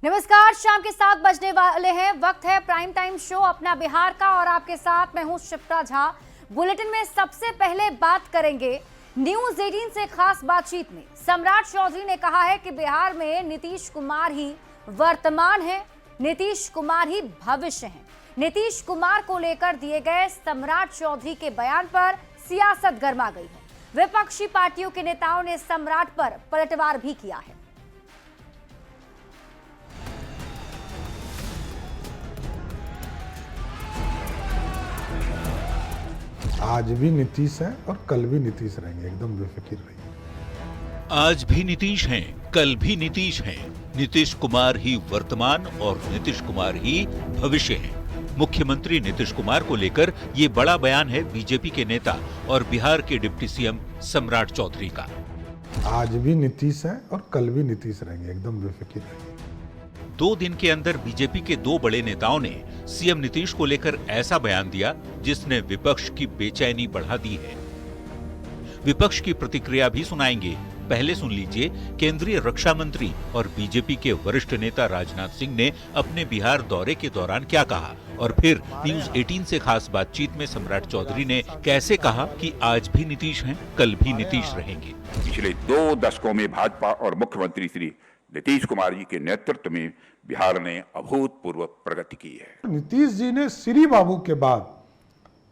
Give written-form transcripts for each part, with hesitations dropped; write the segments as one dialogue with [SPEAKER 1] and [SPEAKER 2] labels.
[SPEAKER 1] नमस्कार, शाम के 7 बजने वाले हैं। वक्त है प्राइम टाइम शो अपना बिहार का और आपके साथ मैं हूं शिप्रा झा। बुलेटिन में सबसे पहले बात करेंगे न्यूज 18 से खास बातचीत में सम्राट चौधरी ने कहा है कि बिहार में नीतीश कुमार ही वर्तमान है, नीतीश कुमार ही भविष्य है। नीतीश कुमार को लेकर दिए गए सम्राट चौधरी के बयान पर सियासत गर्मा गई है। विपक्षी पार्टियों के नेताओं ने सम्राट पर पलटवार भी किया है।
[SPEAKER 2] आज भी नीतीश हैं और कल भी नीतीश रहेंगे, एकदम बेफिक्र रहिए।
[SPEAKER 3] आज भी नीतीश हैं, कल भी नीतीश हैं। नीतीश कुमार ही वर्तमान और नीतीश कुमार ही भविष्य हैं। मुख्यमंत्री नीतीश कुमार को लेकर ये बड़ा बयान है बीजेपी के नेता और बिहार के डिप्टी सीएम सम्राट चौधरी का।
[SPEAKER 2] आज भी नीतीश हैं और कल भी नीतीश रहेंगे, एकदम बेफिक्र रहिए।
[SPEAKER 3] 2 दिन के अंदर बीजेपी के 2 बड़े नेताओं ने सीएम नीतीश को लेकर ऐसा बयान दिया जिसने विपक्ष की बेचैनी बढ़ा दी है। विपक्ष की प्रतिक्रिया भी सुनाएंगे। पहले सुन लीजिए केंद्रीय रक्षा मंत्री और बीजेपी के वरिष्ठ नेता राजनाथ सिंह ने अपने बिहार दौरे के दौरान क्या कहा, और फिर न्यूज 18 से खास बातचीत में सम्राट चौधरी ने कैसे कहा कि आज भी नीतीश हैं, कल भी नीतीश रहेंगे।
[SPEAKER 4] पिछले 2 दशकों में भाजपा और मुख्यमंत्री श्री नीतीश कुमार जी के नेतृत्व में बिहार ने अभूतपूर्व प्रगति की है।
[SPEAKER 2] नीतीश जी ने श्री बाबू के बाद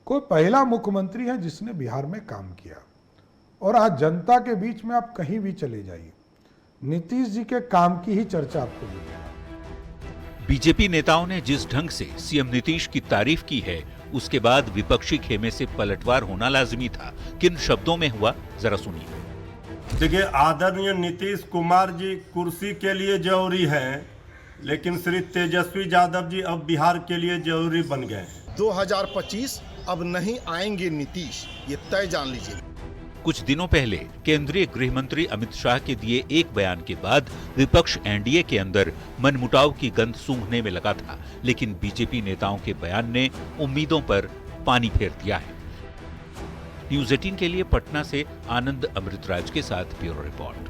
[SPEAKER 2] कोई पहला मुख्यमंत्री है जिसने बिहार में काम किया, और आज जनता के बीच में आप कहीं भी चले जाइए, नीतीश जी के काम की ही चर्चा आपको मिलेगी।
[SPEAKER 3] बीजेपी नेताओं ने जिस ढंग से सीएम नीतीश की तारीफ की है, उसके बाद विपक्षी खेमे से पलटवार होना लाजिमी था। किन शब्दों में हुआ, जरा सुनिए।
[SPEAKER 5] देखिए, आदरणीय नीतीश कुमार जी कुर्सी के लिए जरूरी हैं, लेकिन श्री तेजस्वी यादव जी अब बिहार के लिए जरूरी बन गए हैं।
[SPEAKER 6] 2025 अब नहीं आएंगे नीतीश, ये तय जान लीजिए।
[SPEAKER 3] कुछ दिनों पहले केंद्रीय गृह मंत्री अमित शाह के दिए एक बयान के बाद विपक्ष एनडीए के अंदर मनमुटाव की गंध सूंघने में लगा था, लेकिन बीजेपी नेताओं के बयान ने उम्मीदों पर पानी फेर दिया है। न्यूज 18 के लिए पटना से आनंद अमृतराज के साथ ब्यूरो रिपोर्ट।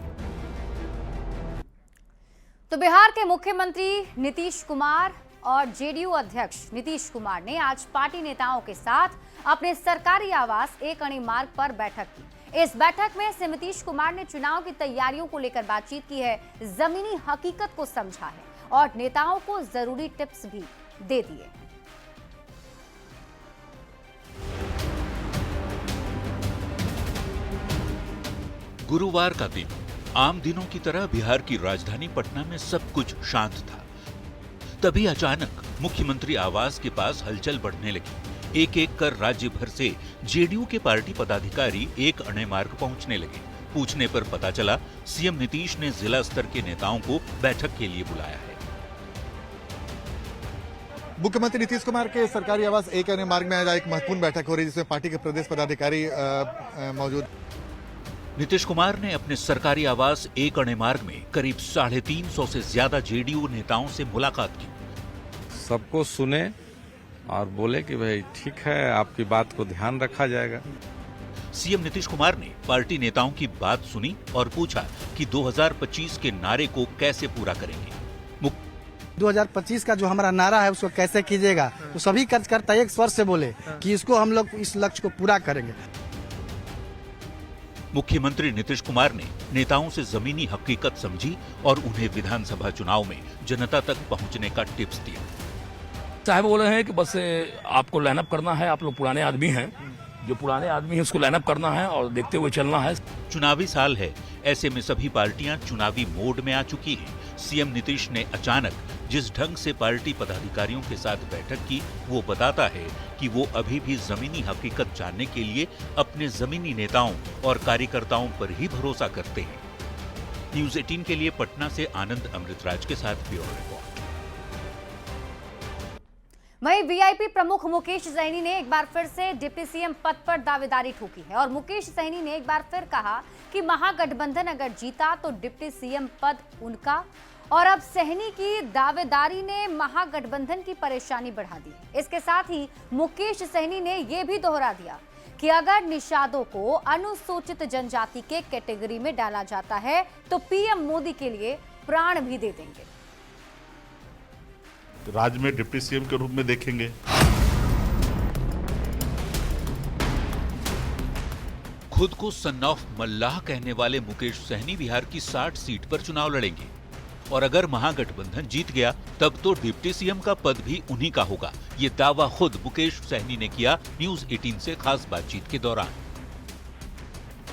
[SPEAKER 1] तो बिहार के मुख्यमंत्री नीतीश कुमार और जेडीयू अध्यक्ष नीतीश कुमार ने आज पार्टी नेताओं के साथ अपने सरकारी आवास एक अणी मार्ग पर बैठक की। इस बैठक में सीएम नीतीश कुमार ने चुनाव की तैयारियों को लेकर बातचीत की है, जमीनी हकीकत को समझा है और नेताओं को जरूरी टिप्स भी दे दिए।
[SPEAKER 3] गुरुवार का दिन आम दिनों की तरह बिहार की राजधानी पटना में सब कुछ शांत था। तभी अचानक मुख्यमंत्री आवास के पास हलचल बढ़ने लगी। एक एक कर राज्य भर से जेडीयू के पार्टी पदाधिकारी एक अणे मार्ग पहुंचने लगे। पूछने पर पता चला सीएम नीतीश ने जिला स्तर के नेताओं को बैठक के लिए बुलाया है।
[SPEAKER 7] मुख्यमंत्री नीतीश कुमार के सरकारी आवास एक अणे मार्ग में आज एक महत्वपूर्ण बैठक हो रही है, जिसमें पार्टी के प्रदेश पदाधिकारी मौजूद।
[SPEAKER 3] नीतीश कुमार ने अपने सरकारी आवास एक अणे मार्ग में करीब 350 से ज्यादा जेडीयू नेताओं से मुलाकात की।
[SPEAKER 8] सबको सुने और बोले कि भाई ठीक है, आपकी बात को ध्यान रखा जाएगा।
[SPEAKER 3] सीएम नीतीश कुमार ने पार्टी नेताओं की बात सुनी और पूछा कि 2025 के नारे को कैसे पूरा करेंगे।
[SPEAKER 9] 2025 का जो हमारा नारा है उसको कैसे कीजिएगा, तो सभी कार्यकर्ता एक स्वर से बोले कि इसको हम लोग इस लक्ष्य को पूरा करेंगे।
[SPEAKER 3] मुख्यमंत्री नीतीश कुमार ने नेताओं से जमीनी हकीकत समझी और उन्हें विधानसभा चुनाव में जनता तक पहुंचने का टिप्स दिया।
[SPEAKER 10] साहब बोले हैं कि बस आपको लाइनअप करना है, आप लोग पुराने आदमी हैं, जो पुराने आदमी हैं उसको लाइनअप करना है और देखते हुए चलना है।
[SPEAKER 3] चुनावी साल है, ऐसे में सभी पार्टियां चुनावी मोड में आ चुकी हैं। सीएम नीतीश ने अचानक जिस ढंग से पार्टी पदाधिकारियों के साथ बैठक की, वो बताता है कि वो अभी भी जमीनी हकीकत जानने के लिए अपने जमीनी नेताओं और कार्यकर्ताओं पर ही भरोसा करते हैं। न्यूज 18 के लिए पटना से आनंद अमृतराज के साथ ब्यूरो रिपोर्ट।
[SPEAKER 1] वहीं वीआईपी प्रमुख मुकेश सहनी ने एक बार फिर से डिप्टी सीएम पद पर दावेदारी ठोकी है और मुकेश सहनी ने एक बार फिर कहा कि महागठबंधन अगर जीता तो डिप्टी सीएम पद उनका, और अब सहनी की दावेदारी ने महागठबंधन की परेशानी बढ़ा दी। इसके साथ ही मुकेश सहनी ने यह भी दोहरा दिया कि अगर निषादों को अनुसूचित जनजाति के कैटेगरी में डाला जाता है तो पीएम मोदी के लिए प्राण भी दे देंगे।
[SPEAKER 11] राज्य में डिप्टी सीएम के रूप में देखेंगे।
[SPEAKER 3] खुद को सन ऑफ मल्लाह कहने वाले मुकेश सहनी बिहार की 60 सीट पर चुनाव लड़ेंगे और अगर महागठबंधन जीत गया तब तो डिप्टी सीएम का पद भी उन्हीं का होगा। ये दावा खुद मुकेश सहनी ने किया न्यूज 18 से खास बातचीत के दौरान।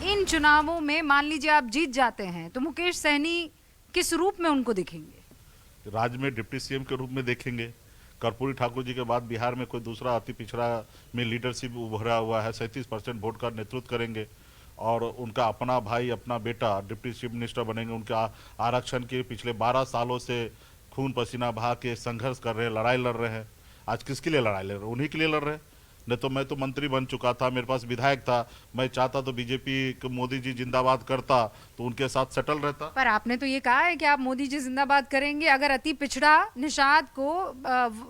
[SPEAKER 12] इन चुनावों में मान लीजिए आप जीत जाते हैं तो मुकेश सहनी किस रूप में उनको दिखेंगे?
[SPEAKER 11] राज्य में डिप्टी सीएम के रूप में देखेंगे। कर्पूरी ठाकुर जी के बाद बिहार में कोई दूसरा अति पिछड़ा में लीडरशिप उभरा हुआ है। 37% वोट का नेतृत्व करेंगे और उनका अपना भाई अपना बेटा डिप्टी चीफ मिनिस्टर बनेंगे। उनके आरक्षण के पिछले 12 सालों से खून पसीना बहा के संघर्ष कर रहे हैं, लड़ाई लड़ रहे हैं। आज किसके लिए लड़ाई लड़ रहे हैं? उन्हीं के लिए लड़ रहे हैं। नहीं तो मैं तो मंत्री बन चुका था, मेरे पास विधायक था, मैं चाहता तो बीजेपी को मोदी जी जिंदाबाद करता तो उनके साथ सेटल रहता।
[SPEAKER 12] पर आपने तो ये कहा है कि आप मोदी जी जिंदाबाद करेंगे अगर अति पिछड़ा निषाद को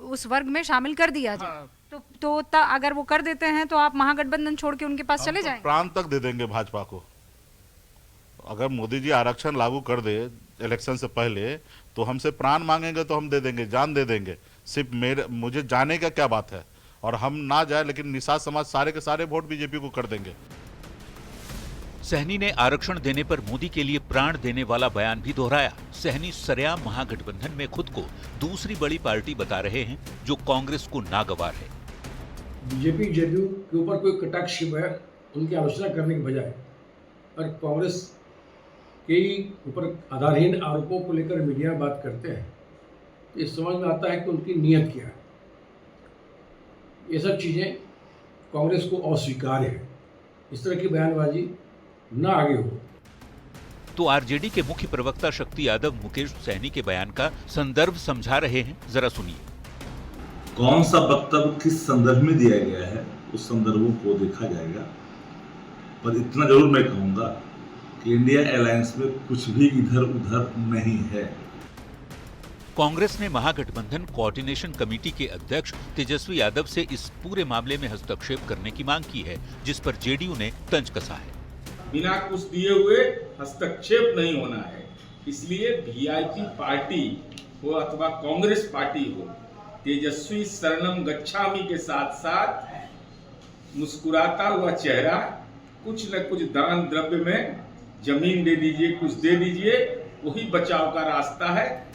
[SPEAKER 12] उस वर्ग में शामिल कर दिया जाए। तो अगर वो कर देते हैं तो आप महागठबंधन छोड़ के उनके पास चले जाएंगे?
[SPEAKER 11] प्राण तक दे देंगे भाजपा को। अगर मोदी जी आरक्षण लागू कर दे इलेक्शन से पहले तो हमसे प्राण मांगेंगे तो हम दे देंगे, जान दे देंगे। सिर्फ मुझे जाने का क्या बात है, और हम ना जाए लेकिन निषाद समाज सारे के सारे वोट बीजेपी को कर देंगे।
[SPEAKER 3] सहनी ने आरक्षण देने पर मोदी के लिए प्राण देने वाला बयान भी दोहराया। सहनी सरेआम महागठबंधन में खुद को दूसरी बड़ी पार्टी बता रहे हैं जो कांग्रेस को नागवार है।
[SPEAKER 13] बीजेपी जेडीयू के ऊपर कोई कटाक्ष है उनकी आलोचना करने के बजाय और कांग्रेस के ऊपर आधारहीन आरोपों को लेकर मीडिया में बात करते हैं तो ये समझ में आता है कि उनकी नीयत क्या है। ये सब चीज़ें कांग्रेस को अस्वीकार्य है। इस तरह की बयानबाजी ना आगे हो।
[SPEAKER 3] तो आरजेडी के मुख्य प्रवक्ता शक्ति यादव मुकेश सहनी के बयान का संदर्भ समझा रहे हैं, जरा सुनिए।
[SPEAKER 14] कौन सा वक्तव्य किस संदर्भ में दिया गया है उस संदर्भों को देखा जाएगा, पर इतना जरूर मैं कहूंगा कि इंडिया अलायंस में कुछ भी इधर उधर नहीं है।
[SPEAKER 3] कांग्रेस ने महागठबंधन कोऑर्डिनेशन कमेटी के अध्यक्ष तेजस्वी यादव से इस पूरे मामले में हस्तक्षेप करने की मांग की है, जिस पर जेडीयू ने तंज कसा है।
[SPEAKER 15] बिना कुछ दिए हुए हस्तक्षेप नहीं होना है, इसलिए वीआईपी पार्टी हो अथवा कांग्रेस पार्टी हो, तेजस्वी शरणम गच्छामि के साथ साथ मुस्कुराता हुआ चेहरा, कुछ न कुछ दान द्रव्य में जमीन दे दीजिए, कुछ दे दीजिए, वही बचाव का रास्ता है।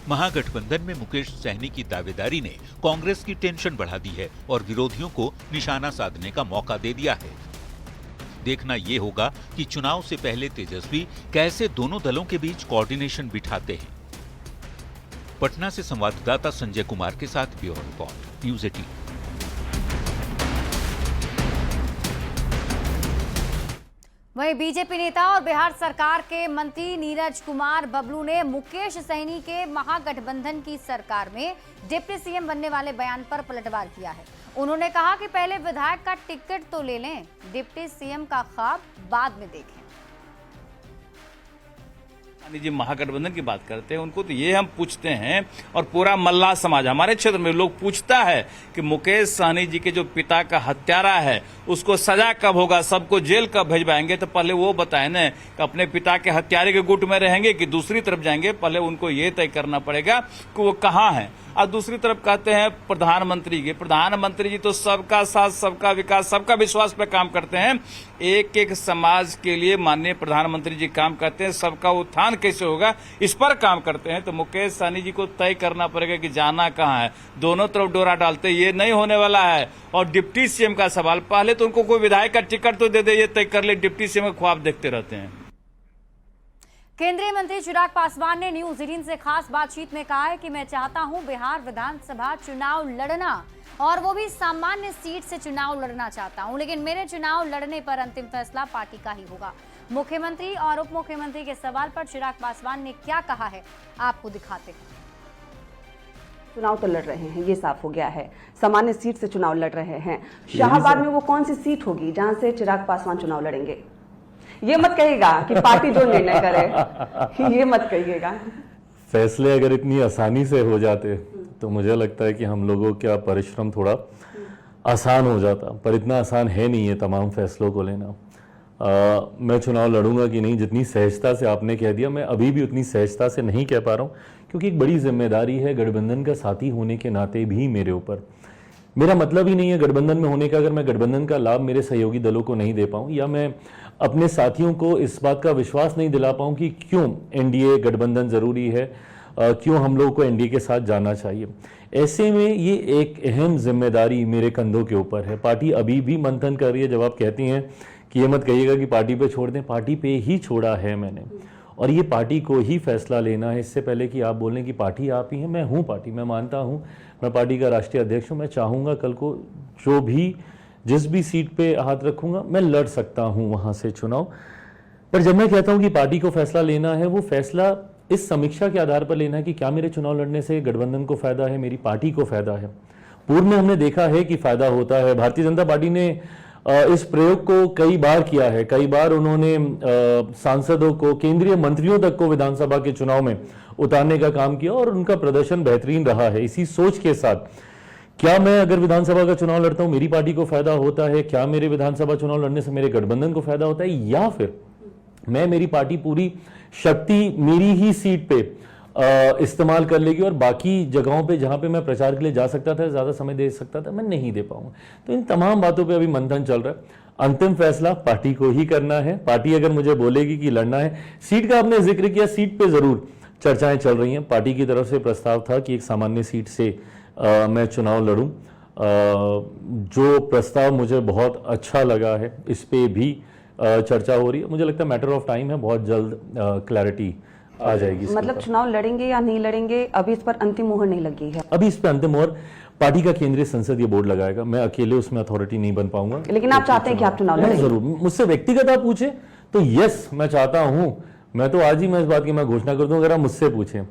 [SPEAKER 3] महागठबंधन में मुकेश सहनी की दावेदारी ने कांग्रेस की टेंशन बढ़ा दी है और विरोधियों को निशाना साधने का मौका दे दिया है। देखना ये होगा कि चुनाव से पहले तेजस्वी कैसे दोनों दलों के बीच कोऑर्डिनेशन बिठाते हैं। पटना से संवाददाता संजय कुमार के साथ ब्यूरो रिपोर्ट, न्यूज 18।
[SPEAKER 1] वहीं बीजेपी नेता और बिहार सरकार के मंत्री नीरज कुमार बबलू ने मुकेश सहनी के महागठबंधन की सरकार में डिप्टी सीएम बनने वाले बयान पर पलटवार किया है। उन्होंने कहा कि पहले विधायक का टिकट तो ले लें, डिप्टी सीएम का ख्वाब बाद में देखें।
[SPEAKER 16] जी महागठबंधन की बात करते हैं, उनको तो ये हम पूछते हैं और पूरा मल्लाह समाज हमारे क्षेत्र में लोग पूछता है कि मुकेश सहनी जी के जो पिता का हत्यारा है उसको सजा कब होगा, सबको जेल कब भेजवाएंगे। तो पहले वो बताएं ना कि अपने पिता के हत्यारे के गुट में रहेंगे कि दूसरी तरफ जाएंगे। पहले उनको ये तय करना पड़ेगा कि वो कहाँ है। और दूसरी तरफ कहते हैं प्रधानमंत्री जी तो सबका साथ, सबका विकास, सबका विश्वास पे काम करते हैं। एक एक समाज के लिए माननीय प्रधानमंत्री जी काम करते हैं। सबका उत्थान कैसे होगा इस पर काम करते हैं। तो मुकेश सहनी जी को तय करना पड़ेगा कि जाना कहाँ है। दोनों तरफ डोरा डालते ये नहीं होने वाला है। और डिप्टी सीएम का सवाल, पहले तो उनको कोई विधायक का टिकट तो दे दे, ये तय कर ले। डिप्टी सीएम का ख्वाब देखते रहते हैं।
[SPEAKER 1] केंद्रीय मंत्री चिराग पासवान ने न्यूज 18 से खास बातचीत में कहा है कि मैं चाहता हूं बिहार विधानसभा चुनाव लड़ना, और वो भी सामान्य सीट से चुनाव लड़ना चाहता हूं, लेकिन मेरे चुनाव लड़ने पर अंतिम फैसला पार्टी का ही होगा। मुख्यमंत्री और उप मुख्यमंत्री के सवाल पर चिराग पासवान ने क्या कहा है, आपको दिखाते हैं।
[SPEAKER 17] चुनाव तो लड़ रहे हैं, ये साफ हो गया है। सामान्य सीट से चुनाव लड़ रहे हैं। शाहाबाद में वो कौन सी सीट होगी जहां से चिराग पासवान चुनाव लड़ेंगे? ये मत कहिएगा कि पार्टी जो निर्णय करे, ये मत कहिएगा।
[SPEAKER 18] फैसले अगर इतनी आसानी से हो जाते तो मुझे लगता है कि हम लोगों का परिश्रम थोड़ा आसान हो जाता, पर इतना आसान है नहीं है तमाम फैसलों को लेना। मैं चुनाव लड़ूंगा कि नहीं, जितनी सहजता से आपने कह दिया, मैं अभी भी उतनी सहजता से नहीं कह पा रहा हूँ, क्योंकि एक बड़ी जिम्मेदारी है गठबंधन का साथी होने के नाते भी मेरे ऊपर। मेरा मतलब ही नहीं है गठबंधन में होने का अगर मैं गठबंधन का लाभ मेरे सहयोगी दलों को नहीं दे पाऊँ, या मैं अपने साथियों को इस बात का विश्वास नहीं दिला पाऊँ कि क्यों एनडीए गठबंधन ज़रूरी है, क्यों हम लोगों को एनडीए के साथ जाना चाहिए। ऐसे में ये एक अहम जिम्मेदारी मेरे कंधों के ऊपर है। पार्टी अभी भी मंथन कर रही है। जब आप कहती हैं कि ये मत कहिएगा कि पार्टी पे छोड़ दें, पार्टी पे ही छोड़ा है मैंने, और ये पार्टी को ही फैसला लेना है। इससे पहले कि आप बोलें कि पार्टी आप ही हैं, मैं हूँ पार्टी, मैं मानता हूँ, मैं पार्टी का राष्ट्रीय अध्यक्ष हूँ। मैं चाहूँगा कल को जो भी जिस भी सीट पे हाथ रखूँगा मैं लड़ सकता हूँ वहाँ से चुनाव। पर जब मैं कहता हूँ कि पार्टी को फैसला लेना है, वो फैसला इस समीक्षा के आधार पर लेना है कि क्या मेरे चुनाव लड़ने से गठबंधन को फायदा है, मेरी पार्टी को फायदा है। पूर्व में हमने देखा है कि फायदा होता है। भारतीय जनता पार्टी ने इस प्रयोग को कई बार किया है। कई बार उन्होंने सांसदों को, केंद्रीय मंत्रियों तक को विधानसभा के चुनाव में उतारने का काम किया और उनका प्रदर्शन बेहतरीन रहा है। इसी सोच के साथ क्या मैं अगर विधानसभा का चुनाव लड़ता हूं मेरी पार्टी को फायदा होता है, क्या मेरे विधानसभा चुनाव लड़ने से मेरे गठबंधन को फायदा होता है, या फिर मैं मेरी पार्टी पूरी शक्ति मेरी ही सीट पे इस्तेमाल कर लेगी और बाकी जगहों पे जहां पे मैं प्रचार के लिए जा सकता था, ज्यादा समय दे सकता था, मैं नहीं दे पाऊंगा। तो इन तमाम बातों पे अभी मंथन चल रहा है। अंतिम फैसला पार्टी को ही करना है। पार्टी अगर मुझे बोलेगी कि लड़ना है, सीट का आपने जिक्र किया, सीट पे जरूर चर्चाएं चल रही हैं। पार्टी की तरफ से प्रस्ताव था कि एक सामान्य सीट से मैं चुनाव लड़ूं। जो प्रस्ताव मुझे बहुत अच्छा लगा है, इस पे भी चर्चा हो रही है। मुझे लगता है मैटर ऑफ टाइम है, बहुत जल्द क्लैरिटी आ जाएगी।
[SPEAKER 17] मतलब चुनाव लड़ेंगे या नहीं लड़ेंगे, अभी इस पर अंतिम मोहर नहीं लगी है।
[SPEAKER 18] अभी इस पर अंतिम मोहर पार्टी का केंद्रीय संसदीय बोर्ड लगाएगा। मैं अकेले उसमें अथॉरिटी नहीं बन पाऊंगा।
[SPEAKER 17] लेकिन आप चाहते हैं कि आप चुनाव लड़ेंगे?
[SPEAKER 18] जरूर। मुझसे व्यक्तिगत आप पूछे तो यस, मैं चाहता हूं। मैं तो आज ही मैं इस बात की मैं घोषणा कर दूं अगर आप मुझसे पूछें।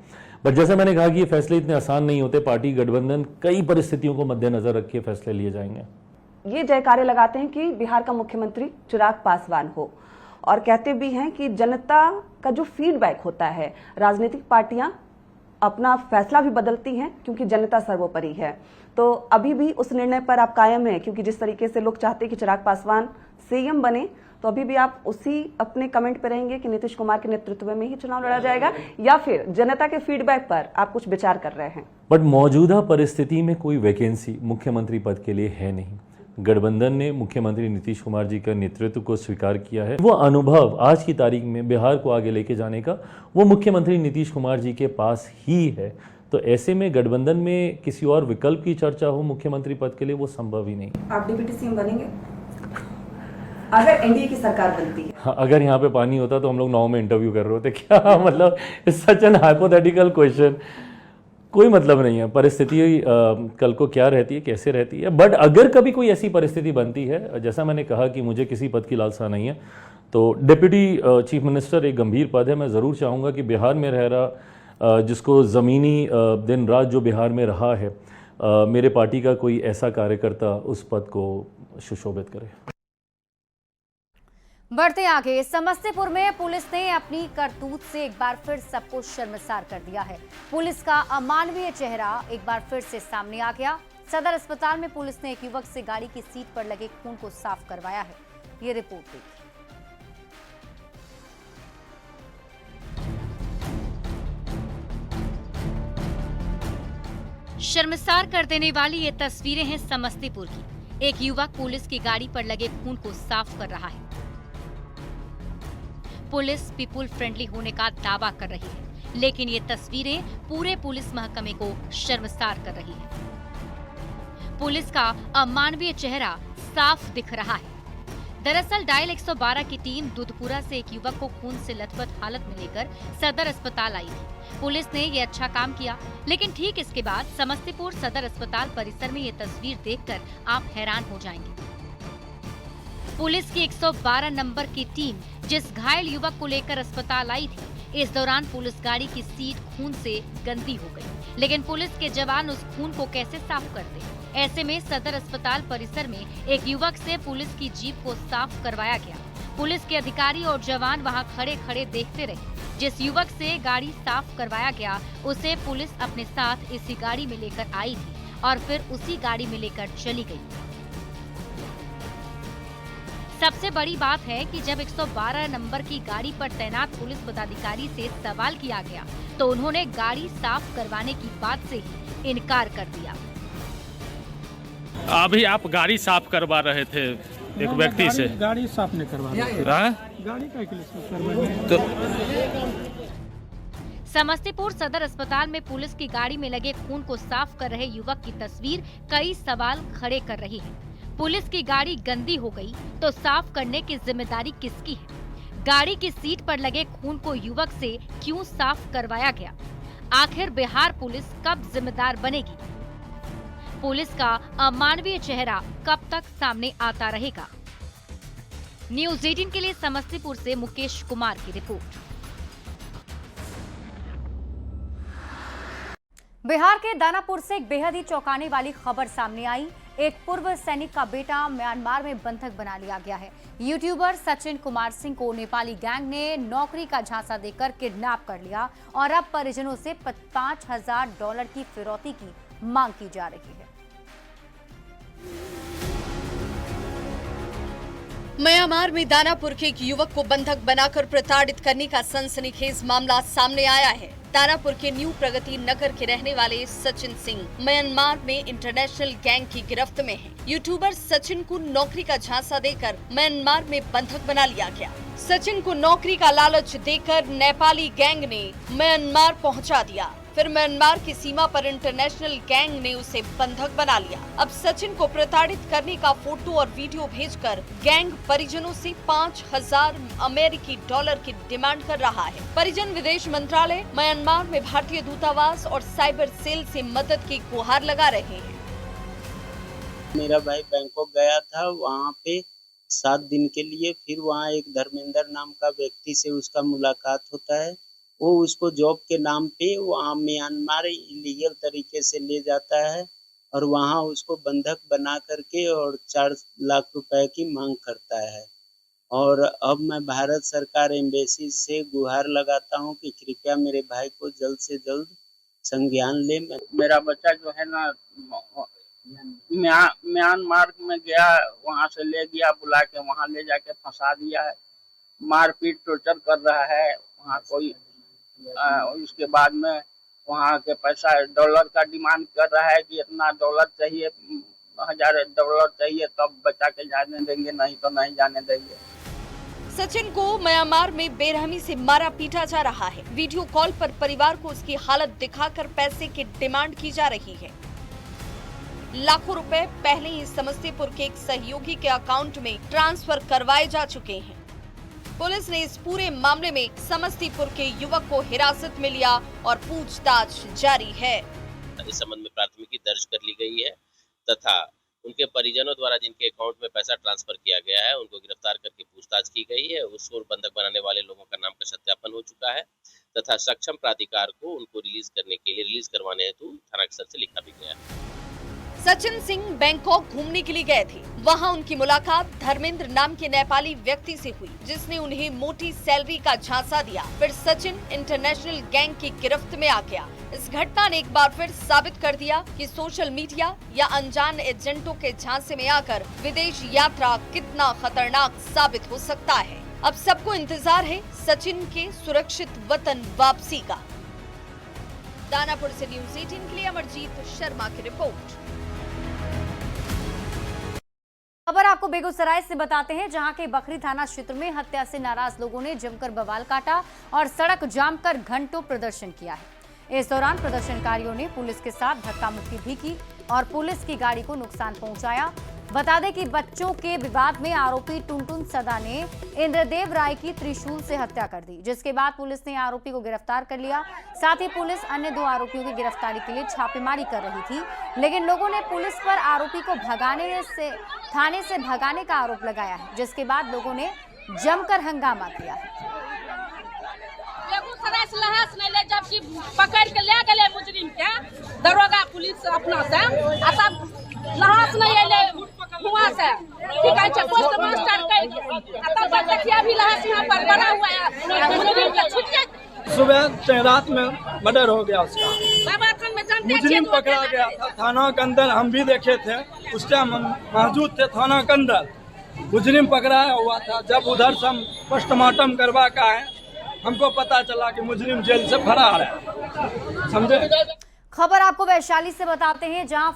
[SPEAKER 18] बट जैसे मैंने कहा कि ये फैसले इतने आसान नहीं होते। पार्टी गठबंधन कई परिस्थितियों को मद्देनजर रख के फैसले लिए जाएंगे।
[SPEAKER 17] ये जयकारे लगाते हैं कि बिहार का मुख्यमंत्री चिराग पासवान हो, और कहते भी हैं कि जनता का जो फीडबैक होता है, राजनीतिक पार्टियां अपना फैसला भी बदलती हैं क्योंकि जनता सर्वोपरि है। तो अभी भी उस निर्णय पर आप कायम हैं, क्योंकि जिस तरीके से लोग चाहते हैं कि चिराग पासवान सीएम बने, तो अभी भी आप उसी अपने कमेंट पे रहेंगे कि नीतीश कुमार के नेतृत्व में ही चुनाव लड़ा जाएगा, या फिर जनता के फीडबैक पर आप कुछ विचार कर रहे हैं?
[SPEAKER 18] बट मौजूदा परिस्थिति में कोई वैकेंसी मुख्यमंत्री पद के लिए है नहीं। गठबंधन ने मुख्यमंत्री नीतीश कुमार जी का नेतृत्व को स्वीकार किया है। वो अनुभव आज की तारीख में बिहार को आगे लेके जाने का वो मुख्यमंत्री नीतीश कुमार जी के पास ही है। तो ऐसे में गठबंधन में किसी और विकल्प की चर्चा हो मुख्यमंत्री पद के लिए, वो संभव ही नहीं।
[SPEAKER 17] आप डिप्टी सीएम बनेंगे अगर एनडीए की सरकार बनती है?
[SPEAKER 18] हाँ, अगर यहाँ पे पानी होता तो हम लोग 9 में इंटरव्यू कर रहे होते क्या? मतलब सच एन हाइपोथेटिकल क्वेश्चन। कोई मतलब नहीं है। परिस्थिति कल को क्या रहती है, कैसे रहती है। बट अगर कभी कोई ऐसी परिस्थिति बनती है, जैसा मैंने कहा कि मुझे किसी पद की लालसा नहीं है, तो डिप्टी चीफ मिनिस्टर एक गंभीर पद है। मैं ज़रूर चाहूँगा कि बिहार में रह रहा, जिसको ज़मीनी दिन रात जो बिहार में रहा है, मेरे पार्टी का कोई ऐसा कार्यकर्ता उस पद को सुशोभित करे।
[SPEAKER 1] बढ़ते आगे, समस्तीपुर में पुलिस ने अपनी करतूत से एक बार फिर सबको शर्मसार कर दिया है। पुलिस का अमानवीय चेहरा एक बार फिर से सामने आ गया। सदर अस्पताल में पुलिस ने एक युवक से गाड़ी की सीट पर लगे खून को साफ करवाया है। ये रिपोर्ट देखिए। शर्मसार कर देने वाली ये तस्वीरें हैं समस्तीपुर की। एक युवक पुलिस की गाड़ी पर लगे खून को साफ कर रहा है। पुलिस पीपुल फ्रेंडली होने का दावा कर रही है, लेकिन ये तस्वीरें पूरे पुलिस महकमे को शर्मसार कर रही है। पुलिस का अमानवीय चेहरा साफ दिख रहा है। दरअसल डायल 112 की टीम दुधपुरा से एक युवक को खून से लथपथ हालत में लेकर सदर अस्पताल आई थी। पुलिस ने ये अच्छा काम किया, लेकिन ठीक इसके बाद समस्तीपुर सदर अस्पताल परिसर में ये तस्वीर देखकर आप हैरान हो जाएंगे। पुलिस की 112 नंबर की टीम जिस घायल युवक को लेकर अस्पताल आई थी, इस दौरान पुलिस गाड़ी की सीट खून से गंदी हो गई। लेकिन पुलिस के जवान उस खून को कैसे साफ करते? ऐसे में सदर अस्पताल परिसर में एक युवक से पुलिस की जीप को साफ करवाया गया। पुलिस के अधिकारी और जवान वहां खड़े खड़े देखते रहे। जिस युवक से गाड़ी साफ करवाया गया, उसे पुलिस अपने साथ इसी गाड़ी में लेकर आई थी और फिर उसी गाड़ी में लेकर चली गई।
[SPEAKER 19] सबसे बड़ी बात है कि जब 112 नंबर की गाड़ी पर तैनात पुलिस पदाधिकारी से सवाल किया गया तो उन्होंने गाड़ी साफ करवाने की बात से ही इनकार कर दिया।
[SPEAKER 20] अभी आप गाड़ी साफ करवा रहे थे एक व्यक्ति से।
[SPEAKER 21] गाड़ी साफ नहीं करवा रहे। गाड़ी का
[SPEAKER 20] तो
[SPEAKER 19] समस्तीपुर सदर अस्पताल में पुलिस की गाड़ी में लगे खून को साफ कर रहे युवक की तस्वीर कई सवाल खड़े कर रही है। पुलिस की गाड़ी गंदी हो गई तो साफ करने की जिम्मेदारी किसकी है? गाड़ी की सीट पर लगे खून को युवक से क्यों साफ करवाया गया? आखिर बिहार पुलिस कब जिम्मेदार बनेगी? पुलिस का अमानवीय चेहरा कब तक सामने आता रहेगा? न्यूज़ 18 के लिए समस्तीपुर से मुकेश कुमार की रिपोर्ट।
[SPEAKER 1] बिहार के दानापुर से एक बेहद ही चौंकाने वाली खबर सामने आई। एक पूर्व सैनिक का बेटा म्यांमार में बंधक बना लिया गया है। यूट्यूबर सचिन कुमार सिंह को नेपाली गैंग ने नौकरी का झांसा देकर किडनैप कर लिया और अब परिजनों से $5,000 की फिरौती की मांग की जा रही है।
[SPEAKER 22] म्यांमार में दानापुर के एक युवक को बंधक बनाकर प्रताड़ित करने का सनसनीखेज मामला सामने आया है। दानापुर के न्यू प्रगति नगर के रहने वाले सचिन सिंह म्यांमार में इंटरनेशनल गैंग की गिरफ्त में है। यूट्यूबर सचिन को नौकरी का झांसा देकर म्यांमार में बंधक बना लिया गया। सचिन को नौकरी का लालच देकर नेपाली गैंग ने म्यांमार पहुंचा दिया। फिर म्यांमार की सीमा पर इंटरनेशनल गैंग ने उसे बंधक बना लिया। अब सचिन को प्रताड़ित करने का फोटो और वीडियो भेजकर गैंग परिजनों से $5,000 की डिमांड कर रहा है। परिजन विदेश मंत्रालय, म्यांमार में भारतीय दूतावास और साइबर सेल से मदद की गुहार लगा रहे हैं।
[SPEAKER 23] मेरा भाई बैंकॉक गया था, वहाँ पे 7 दिन के लिए। फिर वहाँ एक धर्मेंद्र नाम का व्यक्ति से उसका मुलाकात होता है। वो उसको जॉब के नाम पे वहाँ म्यांमार इलीगल तरीके से ले जाता है और वहाँ उसको बंधक बना करके और 4 लाख रुपए की मांग करता है। और अब मैं भारत सरकार एम्बेसी से गुहार लगाता हूँ कि कृपया मेरे भाई को जल्द से जल्द संज्ञान ले।
[SPEAKER 24] मेरा बच्चा जो है ना म्यांमार में गया, वहाँ से ले गया, बुला के वहाँ ले जाके फंसा दिया है, मारपीट टॉर्चर कर रहा है वहाँ कोई। उसके बाद में वहाँ के पैसा $, का डिमांड कर रहा है कि इतना $, चाहिए, $1,000 चाहिए, तब बच्चा के जाने देंगे, नहीं तो नहीं जाने देंगे।
[SPEAKER 22] सचिन को म्यांमार में बेरहमी से मारा पीटा जा रहा है। वीडियो कॉल पर परिवार को उसकी हालत दिखाकर पैसे की डिमांड की जा रही है। लाखों रुपए पहले ही समस्तीपुर के एक सहयोगी के अकाउंट में ट्रांसफर करवाए जा चुके हैं। पुलिस ने इस पूरे मामले में समस्तीपुर के युवक को हिरासत में लिया और पूछताछ जारी है।
[SPEAKER 25] इस संबंध में प्राथमिकी दर्ज कर ली गई है तथा उनके परिजनों द्वारा जिनके अकाउंट में पैसा ट्रांसफर किया गया है उनको गिरफ्तार करके पूछताछ की गई है। उसको बंधक बनाने वाले लोगों का नाम का सत्यापन हो चुका है तथा सक्षम प्राधिकार को उनको रिलीज करवाने हेतु थाना स्तर से लिखा भी गया है।
[SPEAKER 22] सचिन सिंह बैंकॉक घूमने के लिए गए थे। वहां उनकी मुलाकात धर्मेंद्र नाम के नेपाली व्यक्ति से हुई, जिसने उन्हें मोटी सैलरी का झांसा दिया। फिर सचिन इंटरनेशनल गैंग की गिरफ्त में आ गया। इस घटना ने एक बार फिर साबित कर दिया कि सोशल मीडिया या अनजान एजेंटों के झांसे में आकर विदेश यात्रा कितना खतरनाक साबित हो सकता है। अब सबको इंतजार है सचिन के सुरक्षित वतन वापसी का। दानापुर से न्यूज़ 18 के लिए अमरजीत शर्मा की रिपोर्ट।
[SPEAKER 1] खबर आपको बेगूसराय से बताते हैं, जहां के बखरी थाना क्षेत्र में हत्या से नाराज लोगों ने जमकर बवाल काटा और सड़क जाम कर घंटों प्रदर्शन किया है। इस दौरान प्रदर्शनकारियों ने पुलिस के साथ धक्का मुक्की भी की और पुलिस की गाड़ी को नुकसान पहुंचाया। बता दें कि बच्चों के विवाद में आरोपी टुनटुन सदा ने इंद्रदेव राय की त्रिशूल से हत्या कर दी, जिसके बाद पुलिस ने आरोपी को गिरफ्तार कर लिया। साथ ही पुलिस अन्य 2 आरोपियों की गिरफ्तारी के लिए छापेमारी कर रही थी, लेकिन लोगों ने पुलिस पर आरोपी को थाने से भगाने का आरोप लगाया है, जिसके बाद लोगों ने जमकर हंगामा किया है।
[SPEAKER 26] बेगूसराय से लहास नहीं ले, जबकि पकड़ के ले गए मुजरिम के दरोगा पुलिस अपना से लहास नहीं ले हुआ से ठीक है। पोस्ट मास्टर के देखिए अभी लहास यहाँ पर बना हुआ है, मुजरिम के छूट गए।
[SPEAKER 21] सुबह रात में मर्डर हो गया उसका, मुजरिम पकड़ा गया था थाना के अंदर। हम भी देखे थे, उस टाइम मौजूद थे थाना के अंदर। मुजरिम पकड़ाया हुआ था। जब उधर से हम पोस्टमार्टम करवा का है, हमको पता चला कि मुजरिम जेल से फरार है। समझे।
[SPEAKER 1] खबर आपको वैशाली से बताते हैं, जहां